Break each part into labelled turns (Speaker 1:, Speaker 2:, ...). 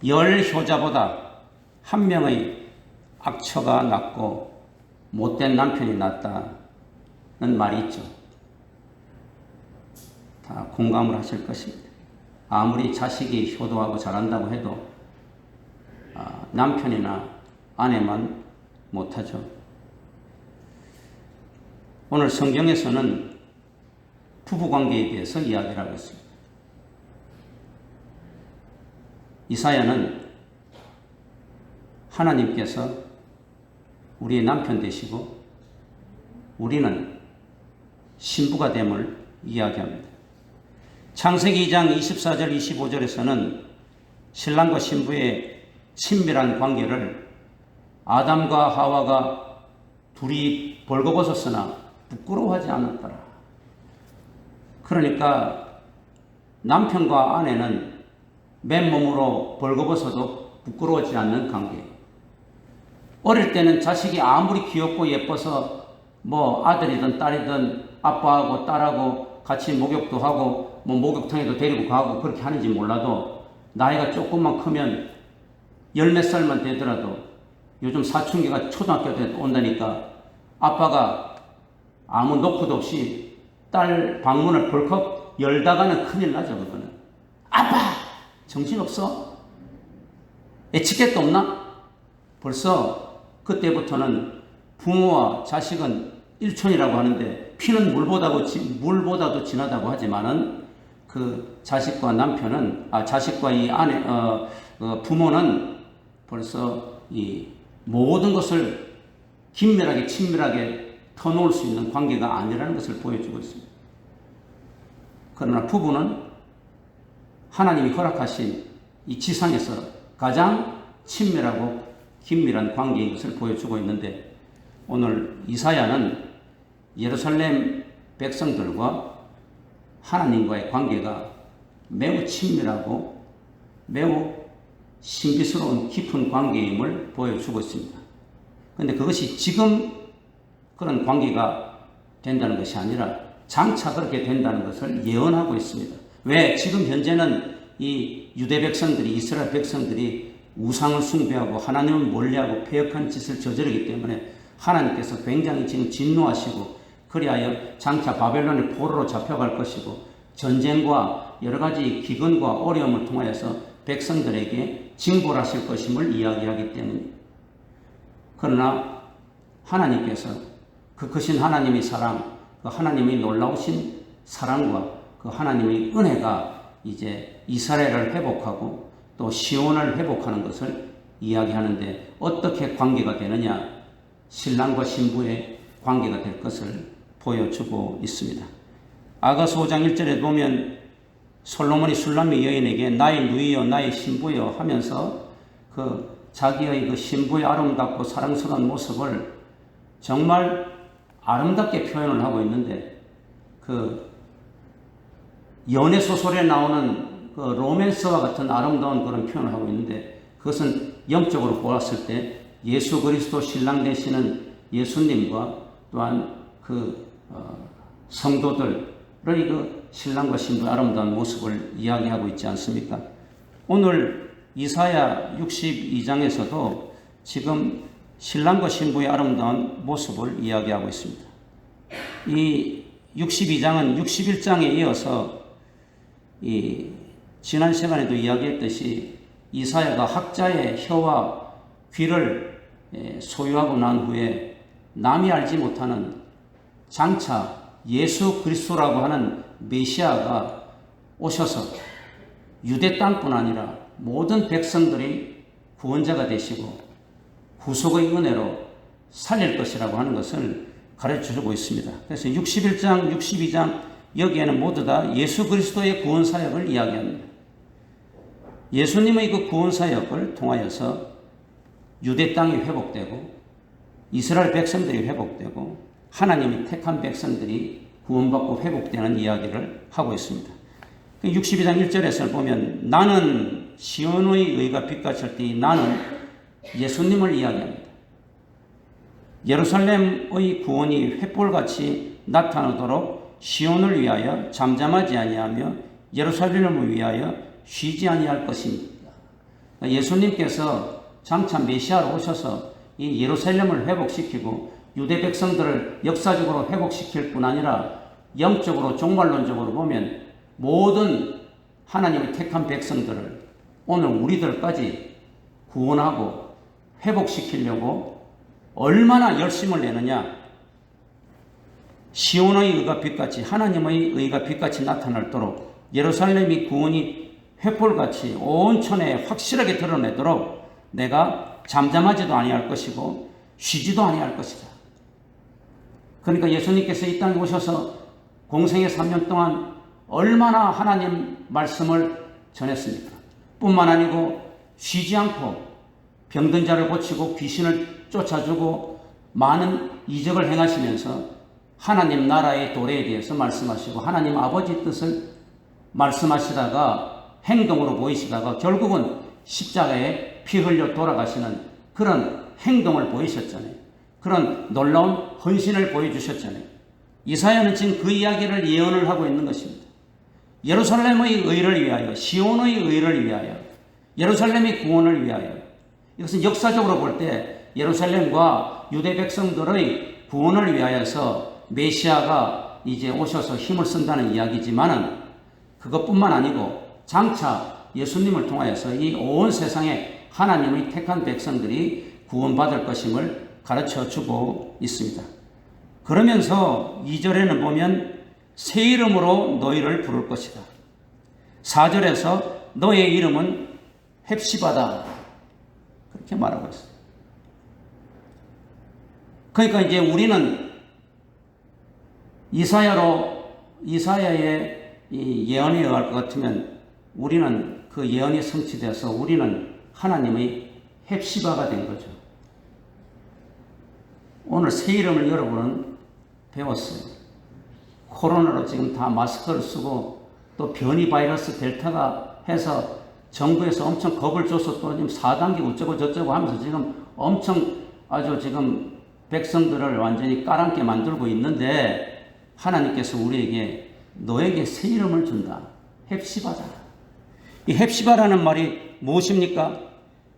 Speaker 1: 열 효자보다 한 명의 악처가 낫고 못된 남편이 낫다는 말이 있죠. 다 공감을 하실 것입니다. 아무리 자식이 효도하고 잘한다고 해도 남편이나 아내만 못하죠. 오늘 성경에서는 부부관계에 대해서 이야기를 하고 있습니다. 이사야는 하나님께서 우리의 남편 되시고 우리는 신부가 됨을 이야기합니다. 창세기 2장 24절 25절에서는 신랑과 신부의 친밀한 관계를 아담과 하와가 둘이 벌거벗었으나 부끄러워하지 않았더라. 그러니까 남편과 아내는 맨몸으로 벌거벗어도 부끄러워하지 않는 관계. 어릴 때는 자식이 아무리 귀엽고 예뻐서 아들이든 딸이든 아빠하고 딸하고 같이 목욕도 하고 목욕탕에도 데리고 가고 그렇게 하는지 몰라도 나이가 조금만 크면 열 몇 살만 되더라도 요즘 사춘기가 초등학교 때 온다니까 아빠가 아무 노크도 없이 딸 방문을 벌컥 열다가는 큰일 나죠. 그거는 아빠 정신없어? 에티켓도 없나? 벌써 그때부터는 부모와 자식은 일촌이라고 하는데 피는 물보다도 진하다고 하지만은 그 자식과 남편은 자식과 이 아내 부모는 벌써 이 모든 것을 긴밀하게 친밀하게 터놓을 수 있는 관계가 아니라는 것을 보여주고 있습니다. 그러나 부부는 하나님이 허락하신 이 지상에서 가장 친밀하고 긴밀한 관계인 것을 보여주고 있는데 오늘 이사야는 예루살렘 백성들과 하나님과의 관계가 매우 친밀하고 매우 신비스러운 깊은 관계임을 보여주고 있습니다. 그런데 그것이 지금 그런 관계가 된다는 것이 아니라 장차 그렇게 된다는 것을 예언하고 있습니다. 왜? 지금 현재는 이 유대 백성들이 이스라엘 백성들이 우상을 숭배하고 하나님을 멀리하고 패역한 짓을 저지르기 때문에 하나님께서 굉장히 지금 진노하시고 그리하여 장차 바벨론의 포로로 잡혀갈 것이고 전쟁과 여러 가지 기근과 어려움을 통하여서 백성들에게 징벌하실 것임을 이야기하기 때문입니다. 그러나 하나님께서 그 크신 하나님의 사랑, 그 하나님의 놀라우신 사랑과 그 하나님의 은혜가 이제 이스라엘을 회복하고 또 시온을 회복하는 것을 이야기하는데 어떻게 관계가 되느냐? 신랑과 신부의 관계가 될 것을 보여주고 있습니다. 아가서 5장 1절에 보면 솔로몬이 술람의 여인에게 나의 누이여 나의 신부여 하면서 그 자기의 그 신부의 아름답고 사랑스러운 모습을 정말 아름답게 표현을 하고 있는데 그 연애 소설에 나오는 그 로맨스와 같은 아름다운 그런 표현을 하고 있는데 그것은 영적으로 보았을 때 예수 그리스도 신랑 되시는 예수님과 또한 그 성도들의 그 신랑과 신부의 아름다운 모습을 이야기하고 있지 않습니까? 오늘 이사야 62장에서도 지금 신랑과 신부의 아름다운 모습을 이야기하고 있습니다. 이 62장은 61장에 이어서 지난 시간에도 이야기했듯이 이사야가 학자의 혀와 귀를 소유하고 난 후에 남이 알지 못하는 장차 예수 그리스도라고 하는 메시아가 오셔서 유대 땅뿐 아니라 모든 백성들이 구원자가 되시고 구속의 은혜로 살릴 것이라고 하는 것을 가르쳐주고 있습니다. 그래서 61장, 62장 여기에는 모두 다 예수 그리스도의 구원 사역을 이야기합니다. 예수님의 그 구원 사역을 통하여서 유대 땅이 회복되고 이스라엘 백성들이 회복되고 하나님이 택한 백성들이 구원받고 회복되는 이야기를 하고 있습니다. 62장 1절에서 보면 나는 시온의 의가 빛같을 때 나는 예수님을 이야기합니다. 예루살렘의 구원이 횃불같이 나타나도록 시온을 위하여 잠잠하지 아니하며 예루살렘을 위하여 쉬지 아니할 것입니다. 예수님께서 장차 메시아로 오셔서 이 예루살렘을 회복시키고 유대 백성들을 역사적으로 회복시킬 뿐 아니라 영적으로 종말론적으로 보면 모든 하나님의 택한 백성들을 오늘 우리들까지 구원하고 회복시키려고 얼마나 열심을 내느냐. 시온의 의가 빛같이 하나님의 의가 빛같이 나타날도록 예루살렘이 구원이 횃불같이 온 천하에 확실하게 드러내도록 내가 잠잠하지도 아니할 것이고 쉬지도 아니할 것이다. 그러니까 예수님께서 이 땅에 오셔서 공생의 3년 동안 얼마나 하나님 말씀을 전했습니까? 뿐만 아니고 쉬지 않고 병든 자를 고치고 귀신을 쫓아주고 많은 이적을 행하시면서 하나님 나라의 도래에 대해서 말씀하시고 하나님 아버지 뜻을 말씀하시다가 행동으로 보이시다가 결국은 십자가에 피 흘려 돌아가시는 그런 행동을 보이셨잖아요. 그런 놀라운 헌신을 보여주셨잖아요. 이사야는 지금 그 이야기를 예언을 하고 있는 것입니다. 예루살렘의 의를 위하여, 시온의 의를 위하여, 예루살렘의 구원을 위하여. 이것은 역사적으로 볼 때 예루살렘과 유대 백성들의 구원을 위하여서 메시아가 이제 오셔서 힘을 쓴다는 이야기지만은 그것뿐만 아니고 장차 예수님을 통하여서 이 온 세상에 하나님의 택한 백성들이 구원받을 것임을 가르쳐 주고 있습니다. 그러면서 2절에는 보면 새 이름으로 너희를 부를 것이다. 4절에서 너의 이름은 헵시바다. 그렇게 말하고 있어요. 그러니까 이제 우리는 이사야의 이 예언에 의할 것 같으면 우리는 그 예언이 성취돼서 우리는 하나님의 헵시바가 된 거죠. 오늘 새 이름을 여러분은 배웠어요. 코로나로 지금 다 마스크를 쓰고 또 변이 바이러스 델타가 해서 정부에서 엄청 겁을 줘서 또 지금 4단계 어쩌고 저쩌고 하면서 지금 엄청 아주 지금 백성들을 완전히 까랑게 만들고 있는데 하나님께서 우리에게 너에게 새 이름을 준다. 헵시바다. 이 헵시바라는 말이 무엇입니까?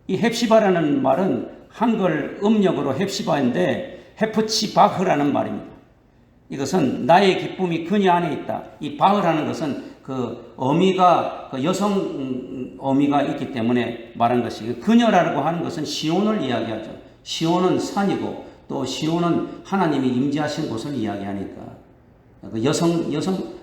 Speaker 1: 이 헵시바라는 말은 한글 음력으로 헵시바인데 헤프치바흐라는 말입니다. 이것은 나의 기쁨이 그녀 안에 있다. 이 바흐라는 것은 그 어미가 그 여성 어미가 있기 때문에 말한 것이고 그녀라고 하는 것은 시온을 이야기하죠. 시온은 산이고 또 시온은 하나님이 임재하신 곳을 이야기하니까 그 여성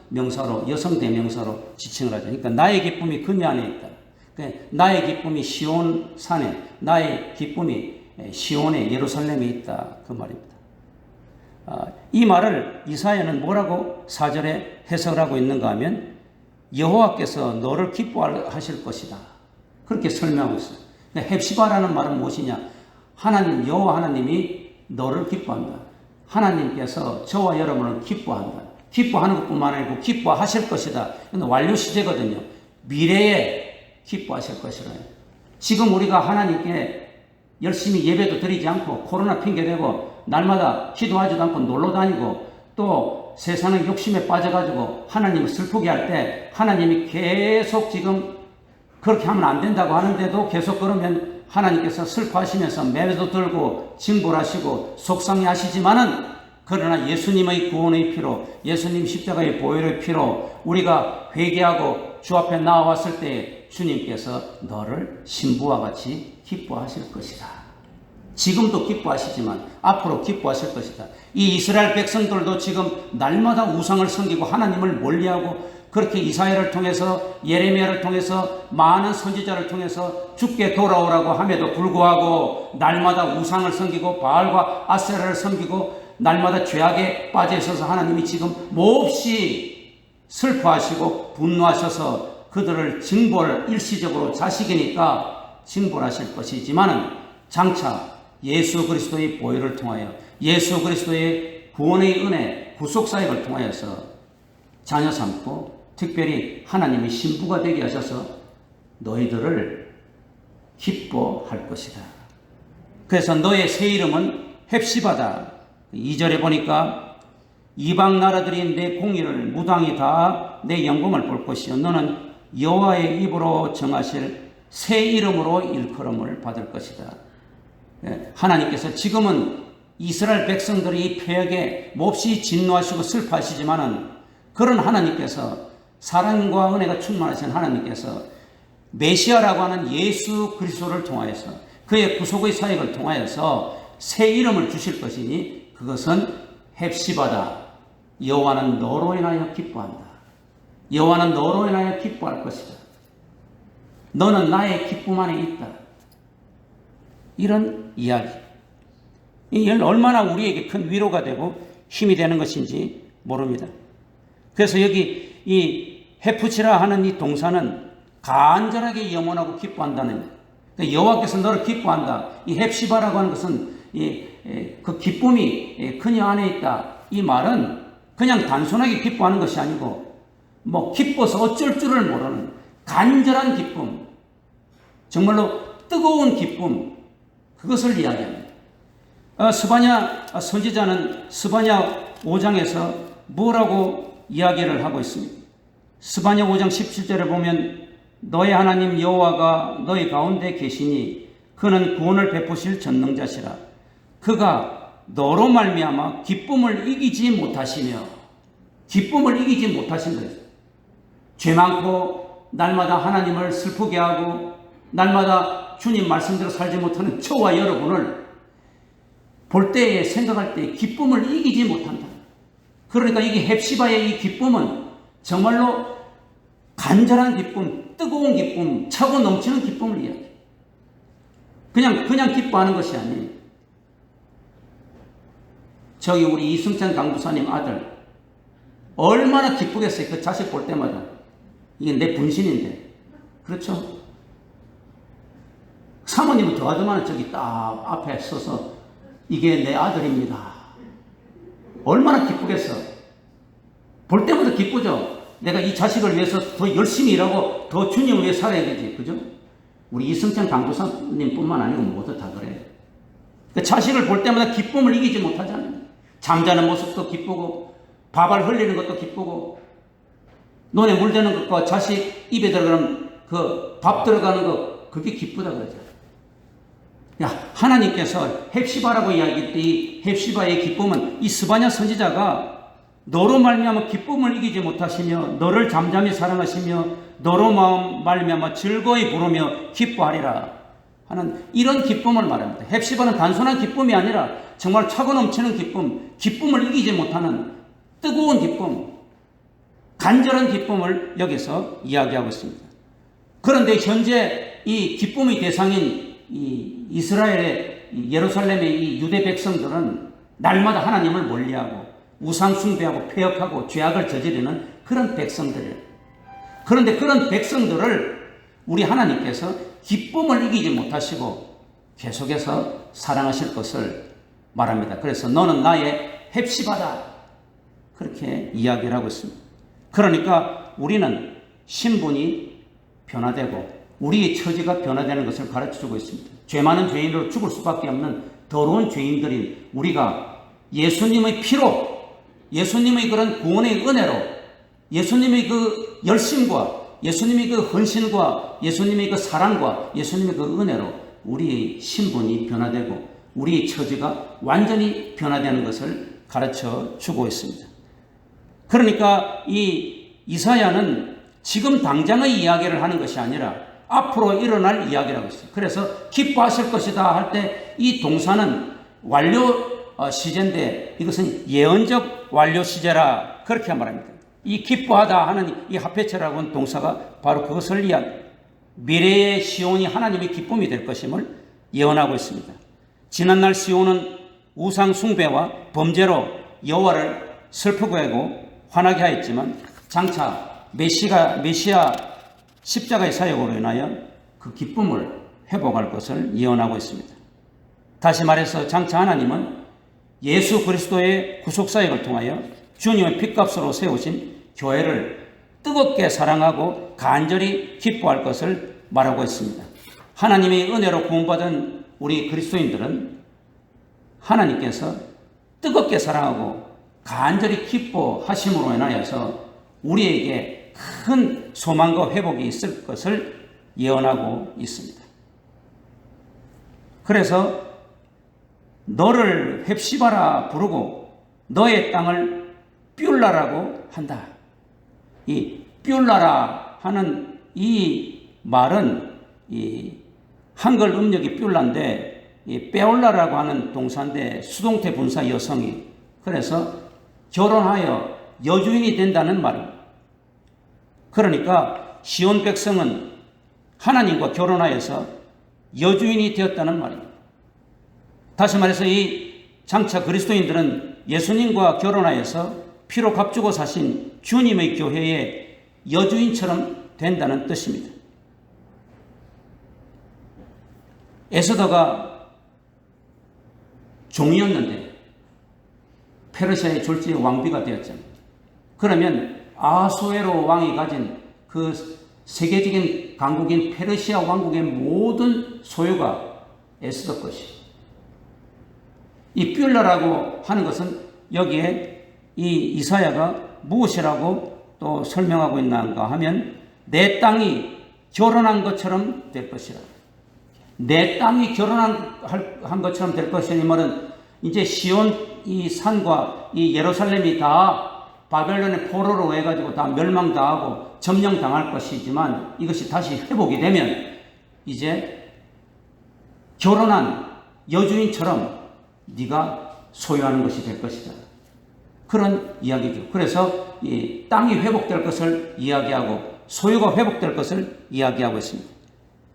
Speaker 1: 명사로 여성 대명사로 지칭을 하죠. 그러니까 나의 기쁨이 그녀 안에 있다. 그러니까 나의 기쁨이 시온 산에 나의 기쁨이 시온의 예루살렘에 있다. 그 말입니다. 이 말을 이사야는 뭐라고 4절에 해석을 하고 있는가 하면 여호와께서 너를 기뻐하실 것이다. 그렇게 설명하고 있어요. 그러니까 헵시바라는 말은 무엇이냐? 하나님 여호와 하나님이 너를 기뻐한다. 하나님께서 저와 여러분을 기뻐한다. 기뻐하는 것뿐만 아니고 기뻐하실 것이다. 이건 완료 시제거든요. 미래에 기뻐하실 것이라. 지금 우리가 하나님께 열심히 예배도 드리지 않고 코로나 핑계대고 날마다 기도하지도 않고 놀러 다니고 또 세상의 욕심에 빠져가지고 하나님을 슬프게 할 때 하나님이 계속 지금 그렇게 하면 안 된다고 하는데도 계속 그러면 하나님께서 슬퍼하시면서 매도 들고 징벌하시고 속상해하시지만은 그러나 예수님의 구원의 피로 예수님 십자가의 보혈의 피로 우리가 회개하고 주 앞에 나와왔을 때 주님께서 너를 신부와 같이 기뻐하실 것이다. 지금도 기뻐하시지만 앞으로 기뻐하실 것이다. 이 이스라엘 백성들도 지금 날마다 우상을 섬기고 하나님을 멀리하고 그렇게 이사야를 통해서 예레미야를 통해서 많은 선지자를 통해서 주께 돌아오라고 함에도 불구하고 날마다 우상을 섬기고 바알과 아세라를 섬기고 날마다 죄악에 빠져 있어서 하나님이 지금 몹시 슬퍼하시고 분노하셔서 그들을 일시적으로 자식이니까 징벌하실 것이지만은 장차 예수 그리스도의 보혈을 통하여 예수 그리스도의 구원의 은혜, 구속사역을 통하여서 자녀 삼고 특별히 하나님의 신부가 되게 하셔서 너희들을 기뻐할 것이다. 그래서 너의 새 이름은 헵시바다. 2절에 보니까 이방 나라들이 내 공의를 무당히 다 내 영광을 볼 것이요 너는 여호와의 입으로 정하실 새 이름으로 일컬음을 받을 것이다. 하나님께서 지금은 이스라엘 백성들이 이 폐역에 몹시 진노하시고 슬퍼하시지만은 그런 하나님께서 사랑과 은혜가 충만하신 하나님께서 메시아라고 하는 예수 그리스도를 통하여서 그의 구속의 사역을 통하여서 새 이름을 주실 것이니 그것은 헵시바다. 여호와는 너로 인하여 기뻐한다. 여호와는 너로 인하여 기뻐할 것이다. 너는 나의 기쁨 안에 있다. 이런 이야기. 이건 얼마나 우리에게 큰 위로가 되고 힘이 되는 것인지 모릅니다. 그래서 여기 이 헤프치라 하는 이 동사는 간절하게 염원하고 기뻐한다는, 그러니까 여호와께서 너를 기뻐한다. 이 헵시바라고 하는 것은 그 기쁨이 그녀 안에 있다. 이 말은 그냥 단순하게 기뻐하는 것이 아니고 뭐 기뻐서 어쩔 줄을 모르는 간절한 기쁨, 정말로 뜨거운 기쁨, 그것을 이야기합니다. 스바냐 선지자는 스바냐 5장에서 뭐라고 이야기를 하고 있습니다. 스바냐 5장 17절에 보면 너의 하나님 여호와가 너희 가운데 계시니 그는 구원을 베푸실 전능자시라. 그가 너로 말미암아 기쁨을 이기지 못하시며, 기쁨을 이기지 못하신 거예요. 죄 많고 날마다 하나님을 슬프게 하고 날마다 주님 말씀대로 살지 못하는 저와 여러분을 볼 때에, 생각할 때 기쁨을 이기지 못한다. 그러니까 이게 헵시바의 이 기쁨은 정말로 간절한 기쁨, 뜨거운 기쁨, 차고 넘치는 기쁨을 이야기해요. 그냥 기뻐하는 것이 아니에요. 저기 우리 이승찬 강부사님 아들 얼마나 기쁘겠어요. 그 자식 볼 때마다. 이게 내 분신인데. 그렇죠? 사모님은 더하더만 저기 딱 앞에 서서 이게 내 아들입니다. 얼마나 기쁘겠어. 볼 때마다 기쁘죠. 내가 이 자식을 위해서 더 열심히 일하고 더 주님을 위해 살아야 되지. 그죠? 우리 이승찬 강부사님 뿐만 아니고 모두 다 그래요. 그 자식을 볼 때마다 기쁨을 이기지 못하잖아요. 잠자는 모습도 기쁘고 밥을 흘리는 것도 기쁘고 눈에 물 대는 것과 자식 입에 들어가는 그 밥 들어가는 것, 그게 기쁘다 그러죠. 야, 하나님께서 헵시바라고 이야기할 때 이 헵시바의 기쁨은 이 스바냐 선지자가 너로 말미암아 기쁨을 이기지 못하시며 너를 잠잠히 사랑하시며 너로 말미암아 즐거이 부르며 기뻐하리라 하는 이런 기쁨을 말합니다. 헵시바는 단순한 기쁨이 아니라 정말 차고 넘치는 기쁨, 기쁨을 이기지 못하는 뜨거운 기쁨, 간절한 기쁨을 여기서 이야기하고 있습니다. 그런데 현재 이 기쁨의 대상인 이 이스라엘의 예루살렘의 이 유대 백성들은 날마다 하나님을 멀리하고 우상 숭배하고 폐역하고 죄악을 저지르는 그런 백성들이에요. 그런데 그런 백성들을 우리 하나님께서 기쁨을 이기지 못하시고 계속해서 사랑하실 것을 말합니다. 그래서 너는 나의 헵시바다, 그렇게 이야기를 하고 있습니다. 그러니까 우리는 신분이 변화되고 우리의 처지가 변화되는 것을 가르쳐주고 있습니다. 죄 많은 죄인으로 죽을 수밖에 없는 더러운 죄인들인 우리가 예수님의 피로, 예수님의 그런 구원의 은혜로, 예수님의 그 열심과 예수님의 그 헌신과 예수님의 그 사랑과 예수님의 그 은혜로 우리의 신분이 변화되고 우리의 처지가 완전히 변화되는 것을 가르쳐 주고 있습니다. 그러니까 이 이사야는 지금 당장의 이야기를 하는 것이 아니라 앞으로 일어날 이야기라고 있어요. 그래서 기뻐하실 것이다 할 때 이 동사는 완료 시제인데 이것은 예언적 완료 시제라 그렇게 말합니다. 이 기뻐하다 하는 이 하페체라고 하는 동사가 바로 그것을 미래의 시온이 하나님의 기쁨이 될 것임을 예언하고 있습니다. 지난날 시온은 우상 숭배와 범죄로 여호와를 슬프게 하고 화나게 하였지만 장차 메시아 십자가의 사역으로 인하여 그 기쁨을 회복할 것을 예언하고 있습니다. 다시 말해서 장차 하나님은 예수 그리스도의 구속사역을 통하여 주님의 핏값으로 세우신 교회를 뜨겁게 사랑하고 간절히 기뻐할 것을 말하고 있습니다. 하나님의 은혜로 구원받은 우리 그리스도인들은 하나님께서 뜨겁게 사랑하고 간절히 기뻐하심으로 인하여서 우리에게 큰 소망과 회복이 있을 것을 예언하고 있습니다. 그래서 너를 헵시바라 부르고 너의 땅을 뷸라라고 한다. 이 뷸라라 하는 이 말은 이 한글 음력이 뷸라인데 이 빼올라라고 하는 동사인데 수동태 분사 여성이 그래서 결혼하여 여주인이 된다는 말입니다. 그러니까 시온 백성은 하나님과 결혼하여서 여주인이 되었다는 말입니다. 다시 말해서 이 장차 그리스도인들은 예수님과 결혼하여서 피로 값주고 사신 주님의 교회의 여주인처럼 된다는 뜻입니다. 에스더가 종이었는데 페르시아의 졸지의 왕비가 되었잖아요. 그러면 아수에로 왕이 가진 그 세계적인 강국인 페르시아 왕국의 모든 소유가 에스더 것이. 이 뷸라라고 하는 것은 여기에 이 이사야가 무엇이라고 또 설명하고 있는가 하면 내 땅이 결혼한 것처럼 될 것이라. 내 땅이 결혼한 것처럼 될 것이니 말은 이제 시온 이 산과 이 예루살렘이 다 바벨론의 포로로 해가지고 다 멸망당하고 점령당할 것이지만 이것이 다시 회복이 되면 이제 결혼한 여주인처럼 네가 소유하는 것이 될 것이다. 그런 이야기죠. 그래서 이 땅이 회복될 것을 이야기하고 소유가 회복될 것을 이야기하고 있습니다.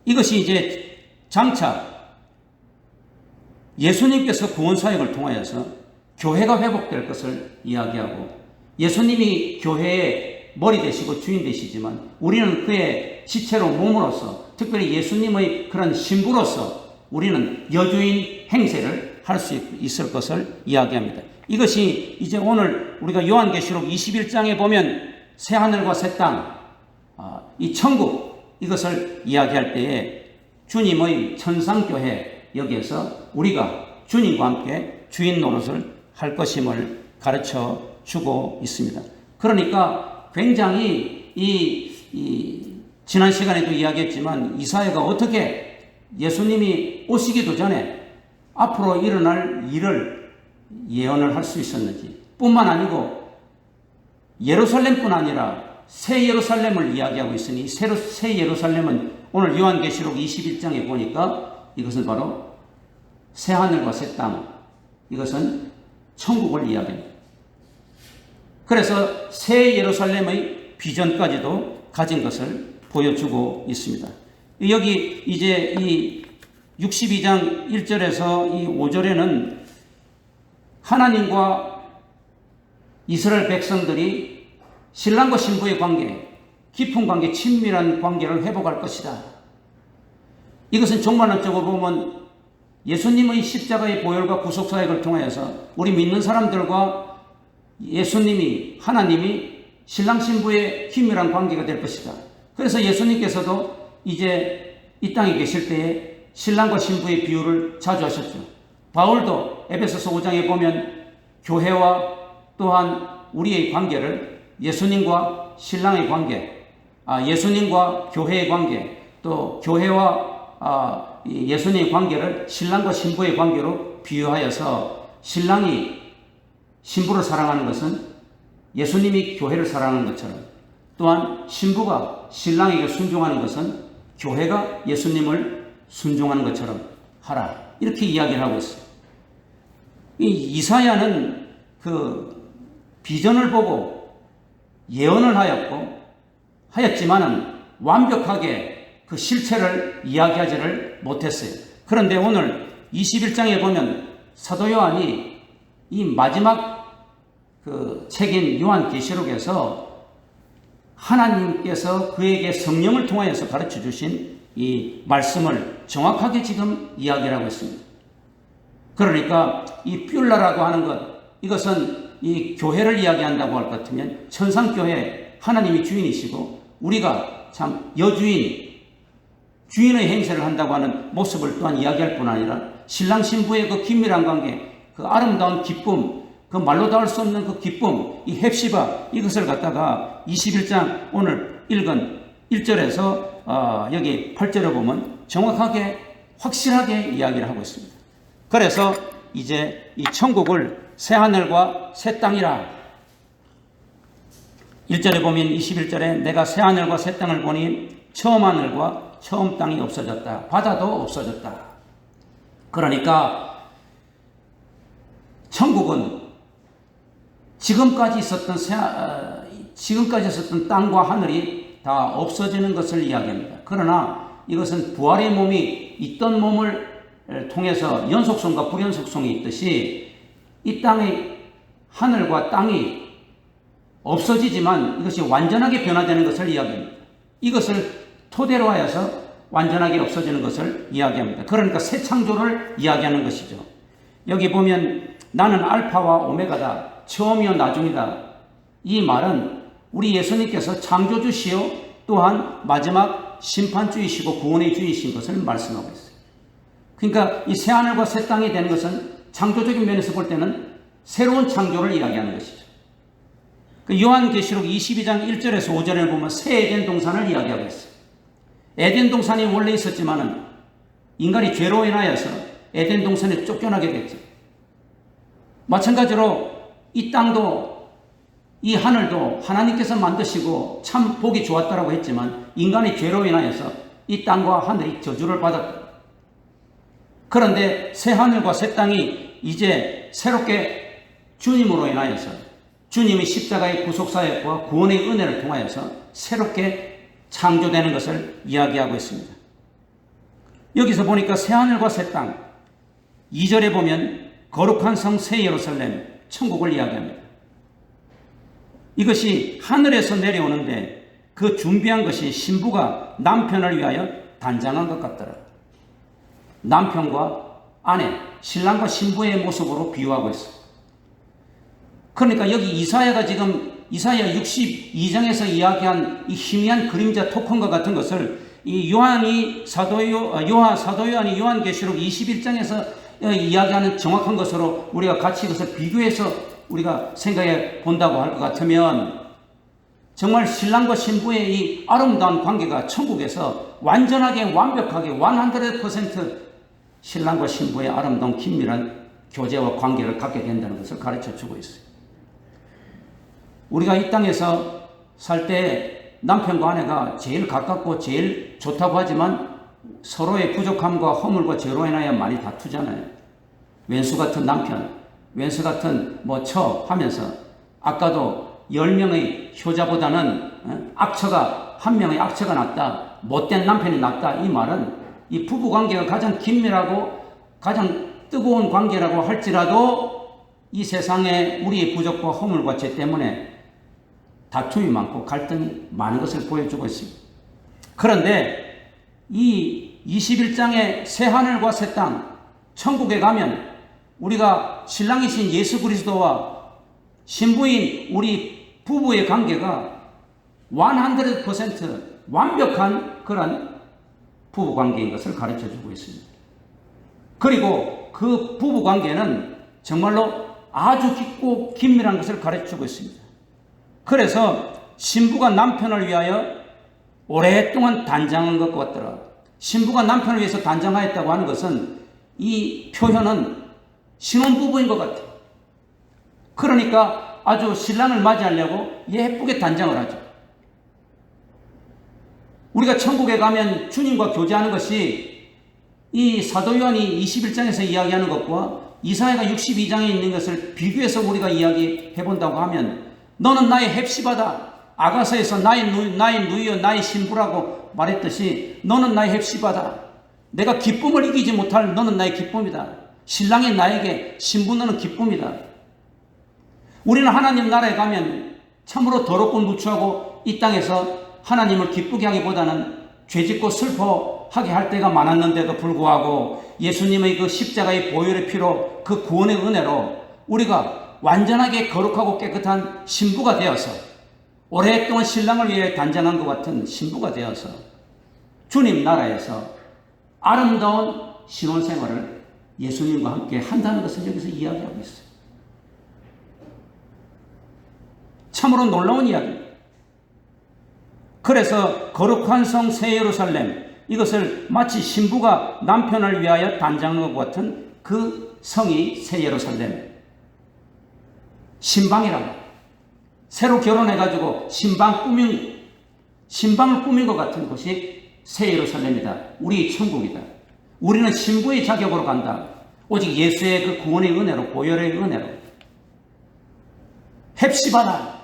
Speaker 1: 이것이 이제 장차 예수님께서 구원사역을 통하여서 교회가 회복될 것을 이야기하고 예수님이 교회의 머리 되시고 주인 되시지만 우리는 그의 지체로 몸으로서 특별히 예수님의 그런 신부로서 우리는 여주인 행세를 할 수 있을 것을 이야기합니다. 이것이 이제 오늘 우리가 요한계시록 21장에 보면 새하늘과 새 땅, 이 천국 이것을 이야기할 때에 주님의 천상교회 여기에서 우리가 주님과 함께 주인 노릇을 할 것임을 가르쳐 주고 있습니다. 그러니까 굉장히 지난 시간에도 이야기했지만 이사야가 어떻게 예수님이 오시기도 전에 앞으로 일어날 일을 예언을 할 수 있었는지 뿐만 아니고 예루살렘뿐 아니라 새 예루살렘을 이야기하고 있으니 새 예루살렘은 오늘 요한계시록 21장에 보니까 이것은 바로 새하늘과 새 땅, 이것은 천국을 이야기합니다. 그래서 새 예루살렘의 비전까지도 가진 것을 보여주고 있습니다. 여기 이제 이 62장 1절에서 이 5절에는 하나님과 이스라엘 백성들이 신랑과 신부의 관계, 깊은 관계, 친밀한 관계를 회복할 것이다. 이것은 종말론적으로 보면 예수님의 십자가의 보혈과 구속사역을 통하여서 우리 믿는 사람들과 예수님이, 하나님이 신랑 신부의 긴밀한 관계가 될 것이다. 그래서 예수님께서도 이제 이 땅에 계실 때에 신랑과 신부의 비유를 자주 하셨죠. 바울도 에베소서 5장에 보면 교회와 또한 우리의 관계를 예수님과 신랑의 관계, 예수님과 교회의 관계, 또 교회와 예수님의 관계를 신랑과 신부의 관계로 비유하여서 신랑이 신부를 사랑하는 것은 예수님이 교회를 사랑하는 것처럼 또한 신부가 신랑에게 순종하는 것은 교회가 예수님을 순종하는 것처럼 하라. 이렇게 이야기를 하고 있어요. 이 이사야는 그 비전을 보고 예언을 하였지만은 완벽하게 그 실체를 이야기하지를 못했어요. 그런데 오늘 21장에 보면 사도 요한이 이 마지막 그 책인 요한계시록에서 하나님께서 그에게 성령을 통하여서 가르쳐 주신 이 말씀을 정확하게 지금 이야기를 하고 있습니다. 그러니까 이 뷸라라고 하는 것, 이것은 이 교회를 이야기한다고 할 것 같으면 천상교회 하나님이 주인이시고 우리가 참 여주인, 주인의 행세를 한다고 하는 모습을 또한 이야기할 뿐 아니라 신랑 신부의 그 긴밀한 관계, 그 아름다운 기쁨, 그 말로 닿을 수 없는 그 기쁨, 이 헵시바, 이것을 갖다가 21장 오늘 읽은 1절에서 여기 8절에 보면 정확하게 확실하게 이야기를 하고 있습니다. 그래서 이제 이 천국을 새 하늘과 새 땅이라, 1절에 보면 21절에 내가 새 하늘과 새 땅을 보니 처음 하늘과 처음 땅이 없어졌다. 바다도 없어졌다. 그러니까 천국은 지금까지 있었던 땅과 하늘이 다 없어지는 것을 이야기합니다. 그러나 이것은 부활의 몸이 있던 몸을 통해서 연속성과 불연속성이 있듯이 이 땅의 하늘과 땅이 없어지지만 이것이 완전하게 변화되는 것을 이야기합니다. 이것을 토대로 하여서 완전하게 없어지는 것을 이야기합니다. 그러니까 새 창조를 이야기하는 것이죠. 여기 보면 나는 알파와 오메가다, 처음이요 나중이다. 이 말은 우리 예수님께서 창조주시요 또한 마지막 심판주이시고 구원의 주이신 것을 말씀하고 있어요. 그러니까 이 새하늘과 새 땅이 되는 것은 창조적인 면에서 볼 때는 새로운 창조를 이야기하는 것이죠. 요한계시록 22장 1절에서 5절을 보면 새 에덴 동산을 이야기하고 있어요. 에덴 동산이 원래 있었지만은 인간이 죄로 인하여서 에덴 동산에 쫓겨나게 됐죠. 마찬가지로 이 땅도 이 하늘도 하나님께서 만드시고 참 보기 좋았다라고 했지만 인간의 죄로 인하여서 이 땅과 하늘이 저주를 받았다. 그런데 새 하늘과 새 땅이 이제 새롭게 주님으로 인하여서 주님의 십자가의 구속사역과 구원의 은혜를 통하여서 새롭게 창조되는 것을 이야기하고 있습니다. 여기서 보니까 새 하늘과 새 땅, 2절에 보면 거룩한 성 새 예루살렘, 천국을 이야기합니다. 이것이 하늘에서 내려오는데 그 준비한 것이 신부가 남편을 위하여 단장한 것 같더라. 남편과 아내, 신랑과 신부의 모습으로 비유하고 있어요. 그러니까 여기 이사야가 지금 이사야 62장에서 이야기한 이 희미한 그림자 토큰과 같은 것을 이 사도 요한이 요한계시록 21장에서 이야기하는 정확한 것으로 우리가 같이 이것을 비교해서 우리가 생각해 본다고 할 것 같으면 정말 신랑과 신부의 이 아름다운 관계가 천국에서 완전하게 완벽하게 100% 신랑과 신부의 아름다운 긴밀한 교제와 관계를 갖게 된다는 것을 가르쳐 주고 있어요. 우리가 이 땅에서 살 때 남편과 아내가 제일 가깝고 제일 좋다고 하지만 서로의 부족함과 허물과 죄로 인하여 많이 다투잖아요. 왼수 같은 남편, 왼수 같은 처 하면서 아까도 10명의 효자보다는 악처가 한 명의 악처가 낫다, 못된 남편이 낫다. 이 말은 이 부부관계가 가장 긴밀하고 가장 뜨거운 관계라고 할지라도 이 세상에 우리의 부족과 허물과 죄 때문에 다툼이 많고 갈등이 많은 것을 보여주고 있습니다. 그런데 이 21장의 새 하늘과 새 땅, 천국에 가면 우리가 신랑이신 예수 그리스도와 신부인 우리 부부의 관계가 100% 완벽한 그런 부부관계인 것을 가르쳐주고 있습니다. 그리고 그 부부관계는 정말로 아주 깊고 긴밀한 것을 가르쳐주고 있습니다. 그래서 신부가 남편을 위하여 오랫동안 단장한 것 같더라. 신부가 남편을 위해서 단장하였다고 하는 것은 이 표현은 신혼부부인 것 같아요. 그러니까 아주 신랑을 맞이하려고 예쁘게 단장을 하죠. 우리가 천국에 가면 주님과 교제하는 것이 이 사도 요한이 21장에서 이야기하는 것과 이사야가 62장에 있는 것을 비교해서 우리가 이야기해 본다고 하면 너는 나의 헵시바다. 아가서에서 나의 누이여 나의 신부라고 말했듯이 너는 나의 헵시바다. 내가 기쁨을 이기지 못할 너는 나의 기쁨이다. 신랑이 나에게 신부 너는 기쁨이다. 우리는 하나님 나라에 가면 참으로 더럽고 누추하고 이 땅에서 하나님을 기쁘게 하기보다는 죄짓고 슬퍼하게 할 때가 많았는데도 불구하고 예수님의 그 십자가의 보혈의 피로 그 구원의 은혜로 우리가 완전하게 거룩하고 깨끗한 신부가 되어서 오랫동안 신랑을 위해 단장한 것 같은 신부가 되어서 주님 나라에서 아름다운 신혼생활을 예수님과 함께 한다는 것을 여기서 이야기하고 있어요. 참으로 놀라운 이야기입니다. 그래서 거룩한 성 새 예루살렘, 이것을 마치 신부가 남편을 위하여 단장한 것 같은 그 성이 새 예루살렘, 신방이라고. 새로 결혼해가지고 신방을 꾸민 것 같은 곳이 새 예루살렘이다. 우리 천국이다. 우리는 신부의 자격으로 간다. 오직 예수의 그 구원의 은혜로, 보혈의 은혜로. 헵시바다.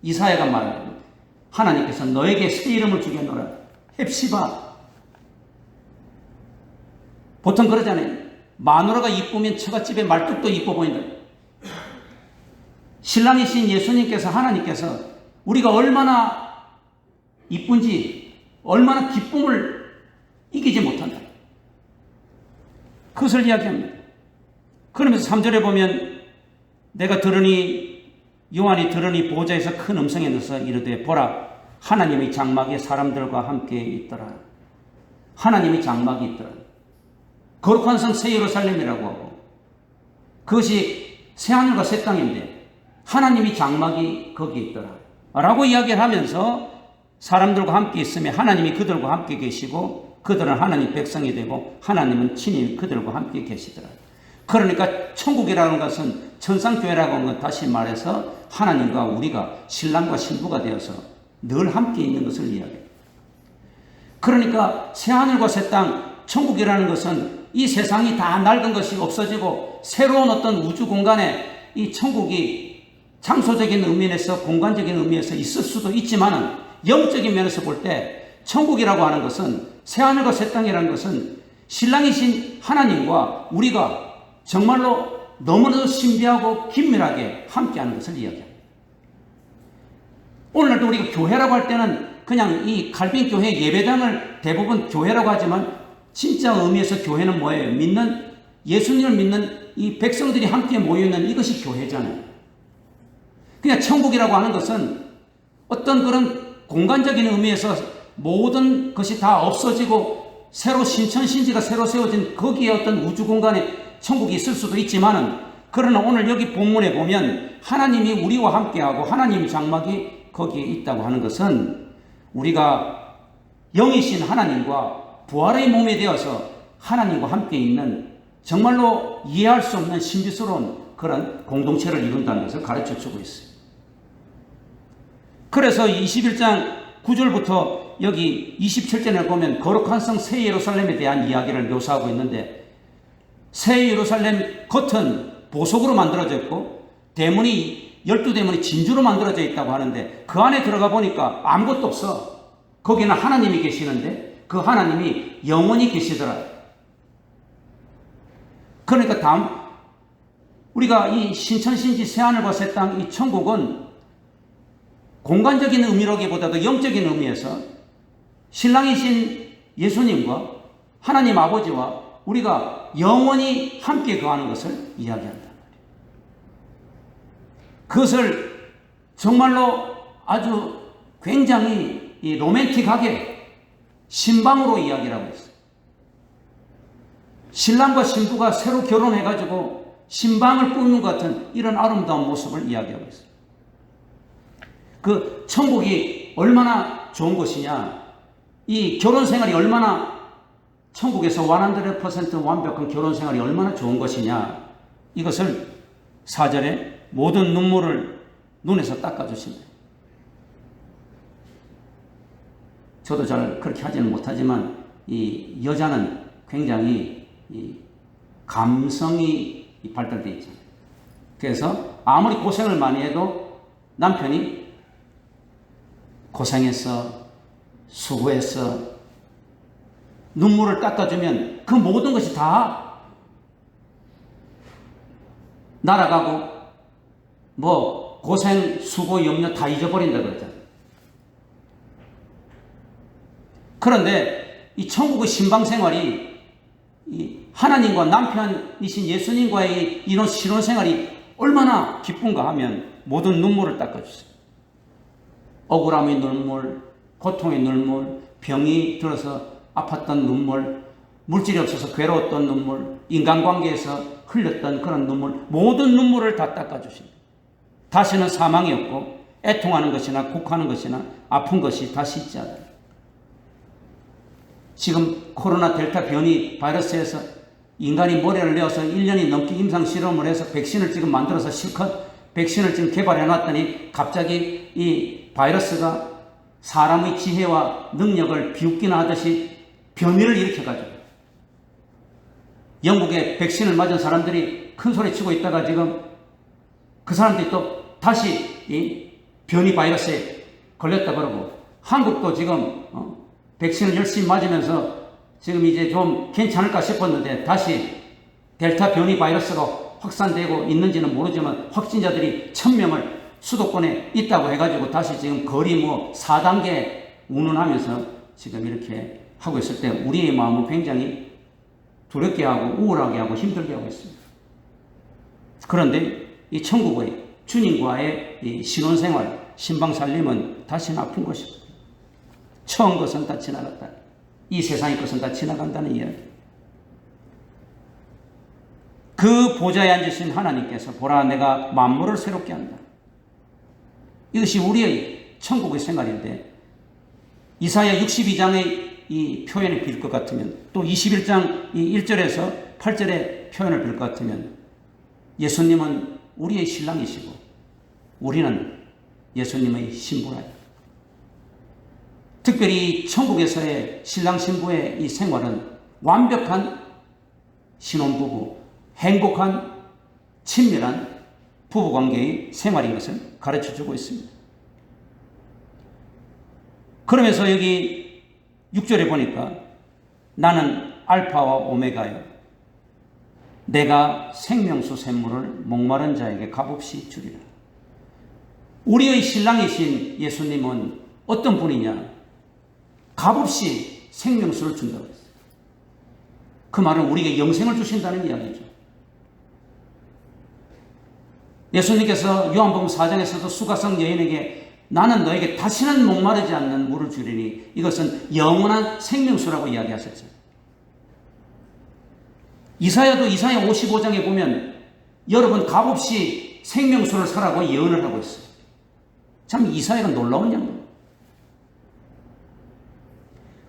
Speaker 1: 이사야가 말합니다. 하나님께서 너에게 새 이름을 주겠노라. 헵시바. 보통 그러잖아요. 마누라가 이쁘면 처갓집의 말뚝도 이뻐 보인다. 신랑이신 예수님께서, 하나님께서 우리가 얼마나 이쁜지, 얼마나 기쁨을 이기지 못한다. 그것을 이야기합니다. 그러면서 3절에 보면 내가 들으니, 요한이 들으니 보좌에서 큰 음성에 넣어서 이르되 보라, 하나님의 장막이 사람들과 함께 있더라. 하나님의 장막이 있더라. 거룩한 성 새 예루살렘이라고 하고, 그것이 새 하늘과 새 땅인데 하나님이 장막이 거기에 있더라 라고 이야기를 하면서 사람들과 함께 있으며 하나님이 그들과 함께 계시고 그들은 하나님 백성이 되고 하나님은 친히 그들과 함께 계시더라. 그러니까 천국이라는 것은 천상교회라고 하는 건 다시 말해서 하나님과 우리가 신랑과 신부가 되어서 늘 함께 있는 것을 이야기해요. 그러니까 새하늘과 새 땅, 천국이라는 것은 이 세상이 다 낡은 것이 없어지고 새로운 어떤 우주 공간에 이 천국이 장소적인 의미에서, 공간적인 의미에서 있을 수도 있지만은 영적인 면에서 볼 때 천국이라고 하는 것은, 새하늘과 새 땅이라는 것은 신랑이신 하나님과 우리가 정말로 너무나도 신비하고 긴밀하게 함께하는 것을 이야기합니다. 오늘날도 우리가 교회라고 할 때는 그냥 이 갈빈교회 예배당을 대부분 교회라고 하지만 진짜 의미에서 교회는 뭐예요? 예수님을 믿는 이 백성들이 함께 모여있는 이것이 교회잖아요. 그냥 천국이라고 하는 것은 어떤 그런 공간적인 의미에서 모든 것이 다 없어지고 새로 신천신지가 새로 세워진 거기에 어떤 우주 공간에 천국이 있을 수도 있지만은, 그러나 오늘 여기 본문에 보면 하나님이 우리와 함께하고 하나님 장막이 거기에 있다고 하는 것은 우리가 영이신 하나님과 부활의 몸이 되어서 하나님과 함께 있는 정말로 이해할 수 없는 신비스러운 그런 공동체를 이룬다는 것을 가르쳐 주고 있어요. 그래서 21장 9절부터 여기 27절에 보면 거룩한 성 새 예루살렘에 대한 이야기를 묘사하고 있는데, 새 예루살렘 겉은 보석으로 만들어져 있고 대문이 12대문이 진주로 만들어져 있다고 하는데 그 안에 들어가 보니까 아무것도 없어. 거기는 하나님이 계시는데 그 하나님이 영원히 계시더라. 그러니까 우리가 이 신천신지 새하늘과 새 땅, 이 천국은 공간적인 의미라기보다도 영적인 의미에서 신랑이신 예수님과 하나님 아버지와 우리가 영원히 함께 거하는 것을 이야기한다. 그것을 정말로 아주 굉장히 로맨틱하게 신방으로 이야기를 하고 있어요. 신랑과 신부가 새로 결혼해가지고 신방을 꾸미는 것 같은 이런 아름다운 모습을 이야기하고 있어요. 그 천국이 얼마나 좋은 것이냐, 이 결혼 생활이 얼마나 천국에서 100% 완벽한 결혼 생활이 얼마나 좋은 것이냐, 이것을 4절에 모든 눈물을 눈에서 닦아주신다. 저도 잘 그렇게 하지는 못하지만 이 여자는 굉장히 이 감성이 발달되어 있잖아요. 그래서 아무리 고생을 많이 해도 남편이 고생했어, 수고했어, 눈물을 닦아주면 그 모든 것이 다 날아가고 뭐 고생, 수고, 염려 다 잊어버린다 그러잖아요. 그런데 이 천국의 신방생활이 이 하나님과 남편이신 예수님과의 이런 신혼생활이 얼마나 기쁜가 하면 모든 눈물을 닦아주세요. 억울함의 눈물, 고통의 눈물, 병이 들어서 아팠던 눈물, 물질이 없어서 괴로웠던 눈물, 인간관계에서 흘렸던 그런 눈물, 모든 눈물을 다 닦아주신다. 다시는 사망이 없고 애통하는 것이나 곡하는 것이나 아픈 것이 다시 있지 않아요. 지금 코로나 델타 변이 바이러스에서 인간이 모래를 내어서 1년이 넘게 임상 실험을 해서 백신을 지금 만들어서 실컷 백신을 지금 개발해 놨더니 갑자기 이 바이러스가 사람의 지혜와 능력을 비웃기나 하듯이 변이를 일으켜가지고 영국에 백신을 맞은 사람들이 큰 소리 치고 있다가 지금 그 사람들이 또 다시 이 변이 바이러스에 걸렸다 그러고, 한국도 지금 백신을 열심히 맞으면서 지금 이제 좀 괜찮을까 싶었는데 다시 델타 변이 바이러스가 확산되고 있는지는 모르지만 확진자들이 1000명을 수도권에 있다고 해가지고 다시 지금 거리 4단계 운운하면서 지금 이렇게 하고 있을 때 우리의 마음은 굉장히 두렵게 하고 우울하게 하고 힘들게 하고 있습니다. 그런데 이 천국의 주님과의 이 신혼생활, 신방살림은 다시는 아픈 것입니다. 처음 것은 다 지나갔다. 이 세상의 것은 다 지나간다는 이야기. 그 보좌에 앉으신 하나님께서 보라 내가 만물을 새롭게 한다. 이것이 우리의 천국의 생활인데, 이사야 62장의 이 표현을 빌 것 같으면, 또 21장 1절에서 8절의 표현을 빌 것 같으면, 예수님은 우리의 신랑이시고 우리는 예수님의 신부라요. 특별히 천국에서의 신랑 신부의 이 생활은 완벽한 신혼부부, 행복한 친밀한 부부관계의 생활인 것을 가르쳐주고 있습니다. 그러면서 여기 6절에 보니까 나는 알파와 오메가요, 내가 생명수 샘물을 목마른 자에게 값없이 주리라. 우리의 신랑이신 예수님은 어떤 분이냐? 값없이 생명수를 준다고 했어요. 그 말은 우리에게 영생을 주신다는 이야기죠. 예수님께서 요한복음 4장에서도 수가성 여인에게 나는 너에게 다시는 목마르지 않는 물을 주리니 이것은 영원한 생명수라고 이야기하셨죠. 이사야도 이사야 55장에 보면 여러분 값없이 생명수를 사라고 예언을 하고 있어요. 참 이사야가 놀라운 양반.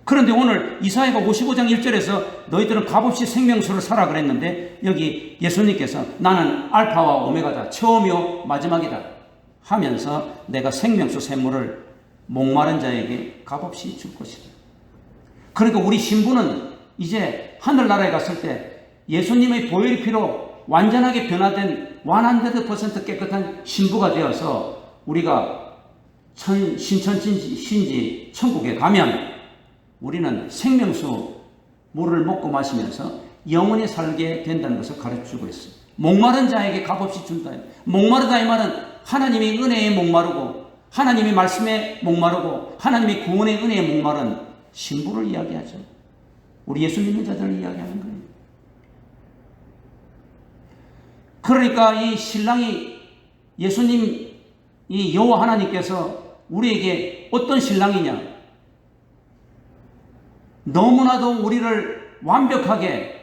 Speaker 1: 그런데 오늘 이사야가 55장 1절에서 너희들은 값없이 생명수를 사라 그랬는데, 여기 예수님께서 나는 알파와 오메가다, 처음이요 마지막이다 하면서 내가 생명수 샘물을 목마른 자에게 값없이 줄 것이다. 그러니까 우리 신부는 이제 하늘나라에 갔을 때 예수님의 보혈의 피로 완전하게 변화된 100% 깨끗한 신부가 되어서 우리가 신천지 천국에 가면 우리는 생명수 물을 먹고 마시면서 영원히 살게 된다는 것을 가르쳐주고 있어요. 목마른 자에게 값없이 준다. 목마르다 이 말은 하나님의 은혜에 목마르고 하나님의 말씀에 목마르고 하나님의 구원의 은혜에 목마른 신부를 이야기하죠. 우리 예수 믿는 자들을 이야기하는 거예요. 그러니까 이 신랑이 예수님, 이 여호와 하나님께서 우리에게 어떤 신랑이냐? 너무나도 우리를 완벽하게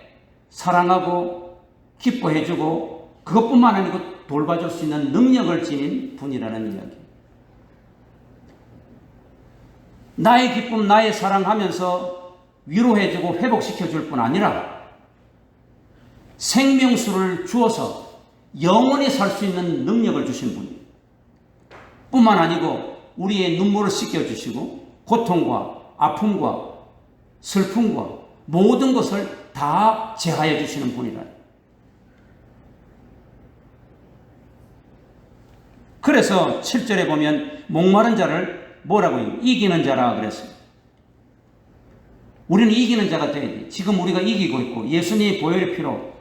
Speaker 1: 사랑하고 기뻐해주고 그것뿐만 아니고 돌봐줄 수 있는 능력을 지닌 분이라는 이야기. 나의 기쁨, 나의 사랑하면서 위로해주고 회복시켜줄 뿐 아니라 생명수를 주어서 영원히 살 수 있는 능력을 주신 분이에요. 뿐만 아니고 우리의 눈물을 씻겨주시고 고통과 아픔과 슬픔과 모든 것을 다 제하여 주시는 분이라. 그래서 7절에 보면 목마른 자를 뭐라고 해요? 이기는 자라 그랬어요. 우리는 이기는 자가 돼야 돼. 지금 우리가 이기고 있고 예수님의 보혈의 피로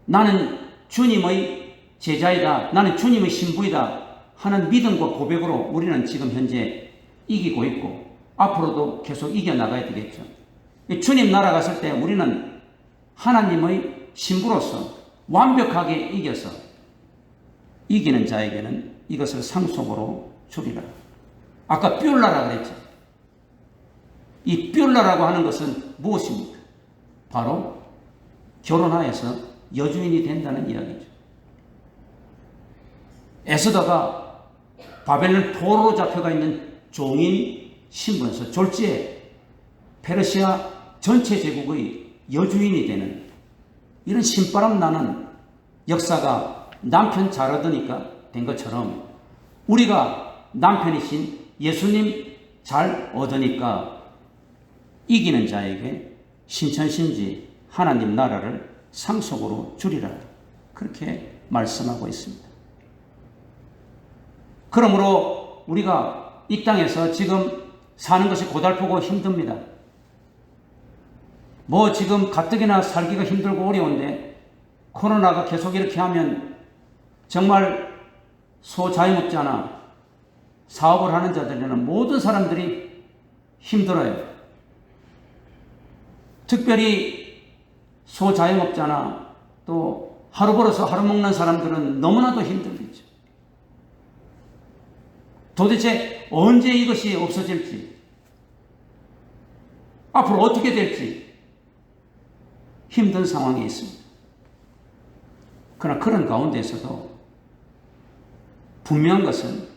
Speaker 1: 나는 주님의 제자이다, 나는 주님의 신부이다 하는 믿음과 고백으로 우리는 지금 현재 이기고 있고 앞으로도 계속 이겨나가야 되겠죠. 주님 나라 갔을 때 우리는 하나님의 신부로서 완벽하게 이겨서 이기는 자에게는 이것을 상속으로 주리라. 아까 뷸라라 그랬죠. 이 뷸라라고 하는 것은 무엇입니까? 바로 결혼하여서 여주인이 된다는 이야기죠. 에스더가 바벨론 포로로 잡혀가 있는 종인 신분에서 졸지에 페르시아 전체 제국의 여주인이 되는 이런 신바람 나는 역사가 남편 잘 얻으니까 된 것처럼 우리가 남편이신 예수님 잘 얻으니까 이기는 자에게 신천신지 하나님 나라를 상속으로 주리라. 그렇게 말씀하고 있습니다. 그러므로 우리가 이 땅에서 지금 사는 것이 고달프고 힘듭니다. 뭐 지금 가뜩이나 살기가 힘들고 어려운데 코로나가 계속 이렇게 하면 정말 소자영업자나 사업을 하는 자들이나 모든 사람들이 힘들어요. 특별히 소자영업자나 또 하루 벌어서 하루 먹는 사람들은 너무나도 힘들겠죠. 도대체 언제 이것이 없어질지, 앞으로 어떻게 될지 힘든 상황에 있습니다. 그러나 그런 가운데서도 분명한 것은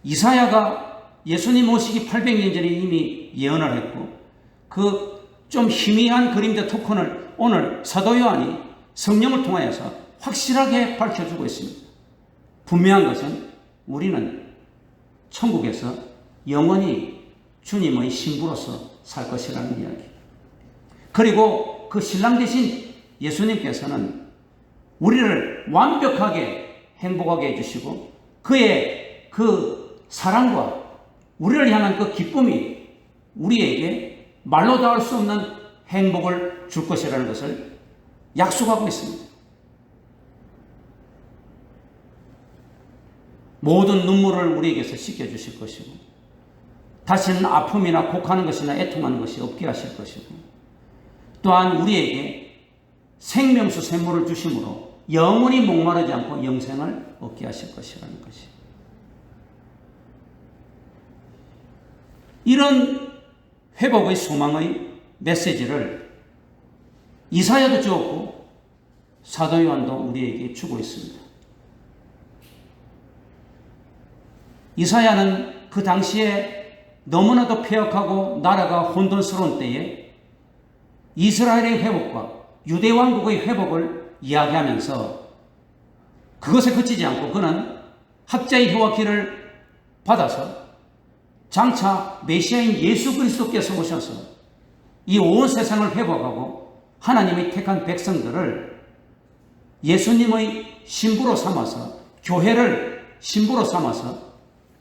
Speaker 1: 이사야가 예수님 오시기 800년 전에 이미 예언을 했고 그 좀 희미한 그림자 토큰을 오늘 사도 요한이 성령을 통하여서 확실하게 밝혀주고 있습니다. 분명한 것은 우리는 천국에서 영원히 주님의 신부로서 살 것이라는 이야기. 그리고 그 신랑 되신 예수님께서는 우리를 완벽하게 행복하게 해주시고 그의 그 사랑과 우리를 향한 그 기쁨이 우리에게 말로 닿을 수 없는 행복을 줄 것이라는 것을 약속하고 있습니다. 모든 눈물을 우리에게서 씻겨주실 것이고 다시는 아픔이나 곡하는 것이나 애통하는 것이 없게 하실 것이고 또한 우리에게 생명수 샘물을 주심으로 영원히 목마르지 않고 영생을 얻게 하실 것이라는 것이. 이런 회복의 소망의 메시지를 이사야도 주었고 사도 요한도 우리에게 주고 있습니다. 이사야는 그 당시에 너무나도 폐역하고 나라가 혼돈스러운 때에 이스라엘의 회복과 유대 왕국의 회복을 이야기하면서 그것에 그치지 않고 그는 학자의 혀와 귀를 받아서 장차 메시아인 예수 그리스도께서 오셔서 이 온 세상을 회복하고 하나님의 택한 백성들을 예수님의 신부로 삼아서 교회를 신부로 삼아서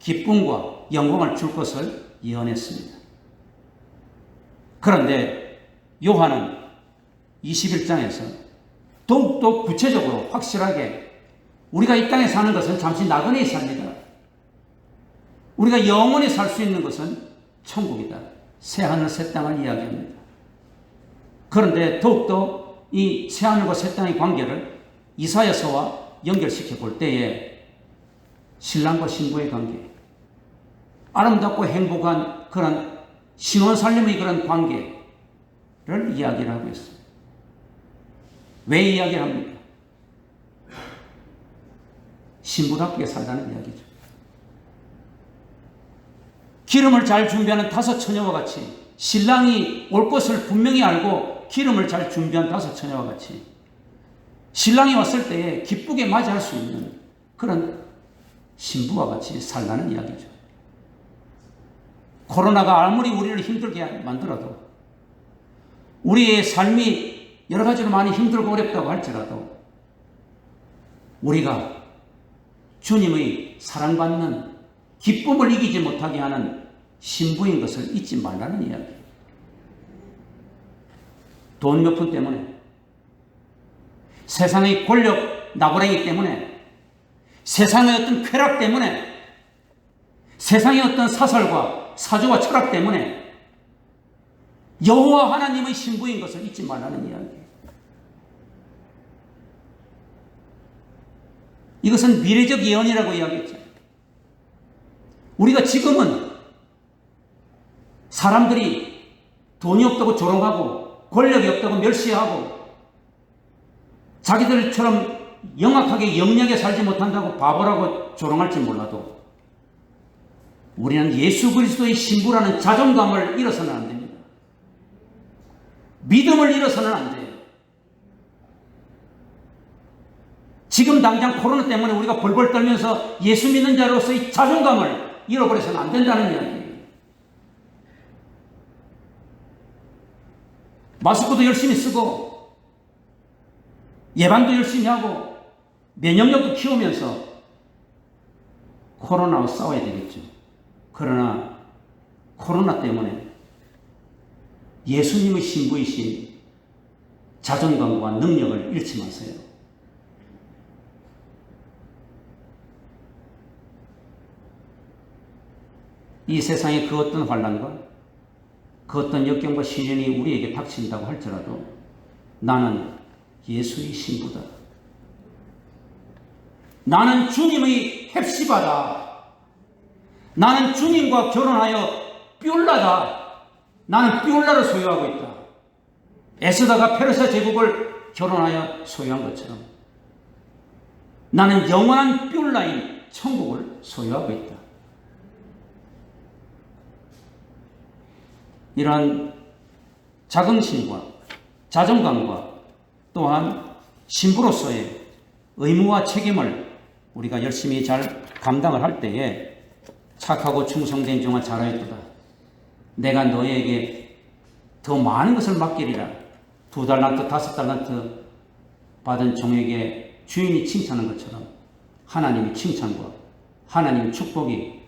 Speaker 1: 기쁨과 영광을 줄 것을 예언했습니다. 그런데 요한은 21장에서 더욱더 구체적으로 확실하게 우리가 이 땅에 사는 것은 잠시 나그네의 삶이다. 우리가 영원히 살 수 있는 것은 천국이다. 새하늘 새 땅을 이야기합니다. 그런데 더욱더 이 새하늘과 새 땅의 관계를 이사야서와 연결시켜 볼 때에 신랑과 신부의 관계, 아름답고 행복한 그런 신혼살림의 그런 관계를 이야기를 하고 있습니다. 왜 이야기를 합니까? 신부답게 살라는 이야기죠. 기름을 잘 준비하는 5 처녀와 같이 신랑이 올 것을 분명히 알고 기름을 잘 준비한 5 처녀와 같이 신랑이 왔을 때에 기쁘게 맞이할 수 있는 그런 신부와 같이 살라는 이야기죠. 코로나가 아무리 우리를 힘들게 만들어도 우리의 삶이 여러 가지로 많이 힘들고 어렵다고 할지라도 우리가 주님의 사랑받는 기쁨을 이기지 못하게 하는 신부인 것을 잊지 말라는 이야기. 돈 몇 푼 때문에, 세상의 권력 나부랭이 때문에, 세상의 어떤 쾌락 때문에, 세상의 어떤 사설과 사조와 철학 때문에 여호와 하나님의 신부인 것을 잊지 말라는 이야기. 이것은 미래적 예언이라고 이야기했죠. 우리가 지금은 사람들이 돈이 없다고 조롱하고 권력이 없다고 멸시하고 자기들처럼 영악하게 영리하게 살지 못한다고 바보라고 조롱할지 몰라도 우리는 예수 그리스도의 신부라는 자존감을 잃어서는 안 됩니다. 믿음을 잃어서는 안 돼요. 지금 당장 코로나 때문에 우리가 벌벌 떨면서 예수 믿는 자로서의 자존감을 잃어버려서는 안 된다는 이야기예요. 마스크도 열심히 쓰고 예방도 열심히 하고 면역력도 키우면서 코로나와 싸워야 되겠죠. 그러나 코로나 때문에 예수님의 신부이신 자존감과 능력을 잃지 마세요. 이 세상의 그 어떤 환난과 그 어떤 역경과 시련이 우리에게 닥친다고 할지라도 나는 예수의 신부다. 나는 주님의 헵시바다. 나는 주님과 결혼하여 뷸라다. 나는 뷸라를 소유하고 있다. 에스더가 페르시아 제국을 결혼하여 소유한 것처럼 나는 영원한 뷸라인 천국을 소유하고 있다. 이러한 자긍심과 자존감과 또한 신부로서의 의무와 책임을 우리가 열심히 잘 감당을 할 때에 착하고 충성된 종아 잘하였도다. 내가 너에게 더 많은 것을 맡기리라. 2달란트, 5달란트 받은 종에게 주인이 칭찬한 것처럼 하나님의 칭찬과 하나님의 축복이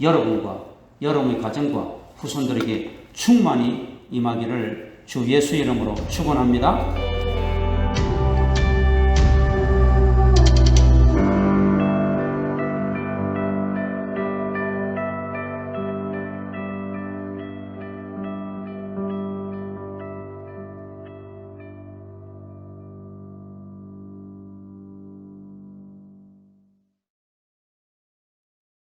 Speaker 1: 여러분과 여러분의 가정과 후손들에게 충만히 임하기를 주 예수의 이름으로 축원합니다.